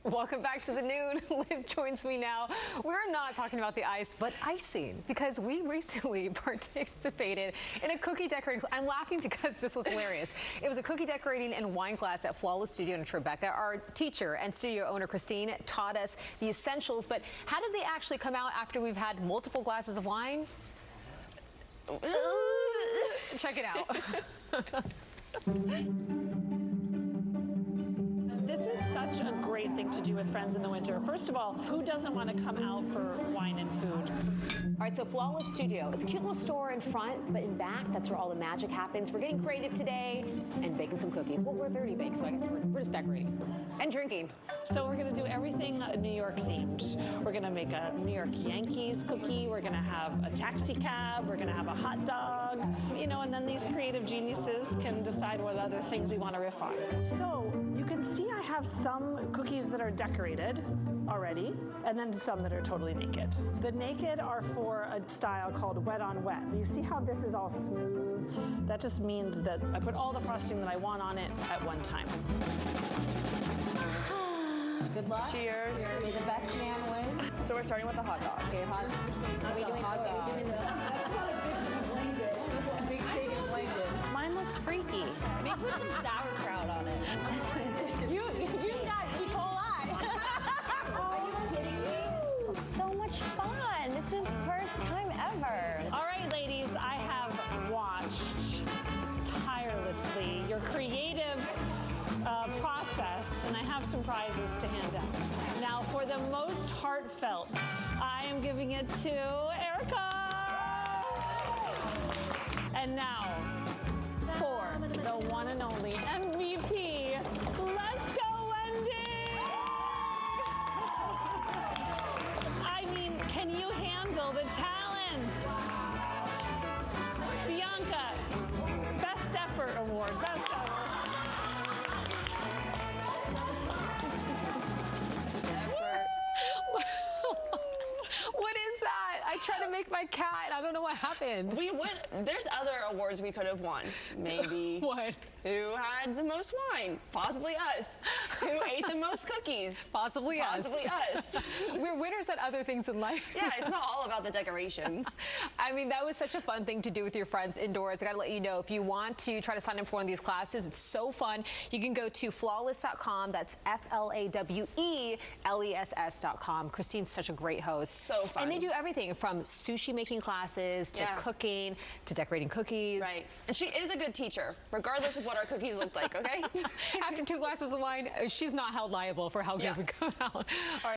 Welcome back to the Noon. Liv joins me now. We're not talking about the ice, but icing, because we recently participated in a cookie decorating class. I'm laughing because this was hilarious. It was a cookie decorating and wine class at Flaweless Studio in Tribeca. Our teacher and studio owner, Christine, taught us the essentials, but how did they actually come out after we've had multiple glasses of wine? Check it out. This is such a great thing to do with friends in the winter. First of all, who doesn't want to come out for wine and food? All right, so Flawless Studio. It's a cute little store in front, but in back, that's where all the magic happens. We're getting creative today and baking some cookies. Well, we're 30 bakes, so I guess we're just decorating and drinking. So we're going to do everything New York themed. We're going to make a New York Yankees cookie. We're going to have a taxi cab. We're going to have a hot dog. You know, and then these creative geniuses can decide what other things we want to riff on. So you can see I have some cookies that are decorated already, and then some that are totally naked. The naked are for a style called wet on wet. You see how this is all smooth? That just means that I put all the frosting that I want on it at one time. Good luck. Cheers. May the best man win. So we're starting with the hot dog. Okay, hot. Are we doing hot dog? Mine looks freaky. Maybe put some sauerkraut on it. You got E. coli. Are you kidding me? So much fun. This is first time ever. All right, ladies, I have watched tirelessly your creative process, and I have some prizes to hand out. Now, for the most heartfelt, I am giving it to Erica. And now, for the one and only MVP, let's go, Wendy! I mean, can you handle the talent? Bianca, Best Effort Award, Best Effort. What is that? I tried to make my cat. I don't know what happened. There's other awards we could have won. Maybe. What? Who had the most wine? Possibly us. Who ate the most cookies? Possibly us. Possibly us. We're winners at other things in life. Yeah, it's not all about the decorations. I mean, that was such a fun thing to do with your friends indoors. I gotta let you know, if you want to try to sign up for one of these classes, it's so fun. You can go to flaweless.com. That's FLAWELESS.com. Christine's such a great host. So fun. And they do everything from sushi making classes to cooking to decorating cookies. Right. And she is a good teacher, regardless of what our cookies look like, okay? After 2 glasses of wine, she's not held liable for how good we come out. All right.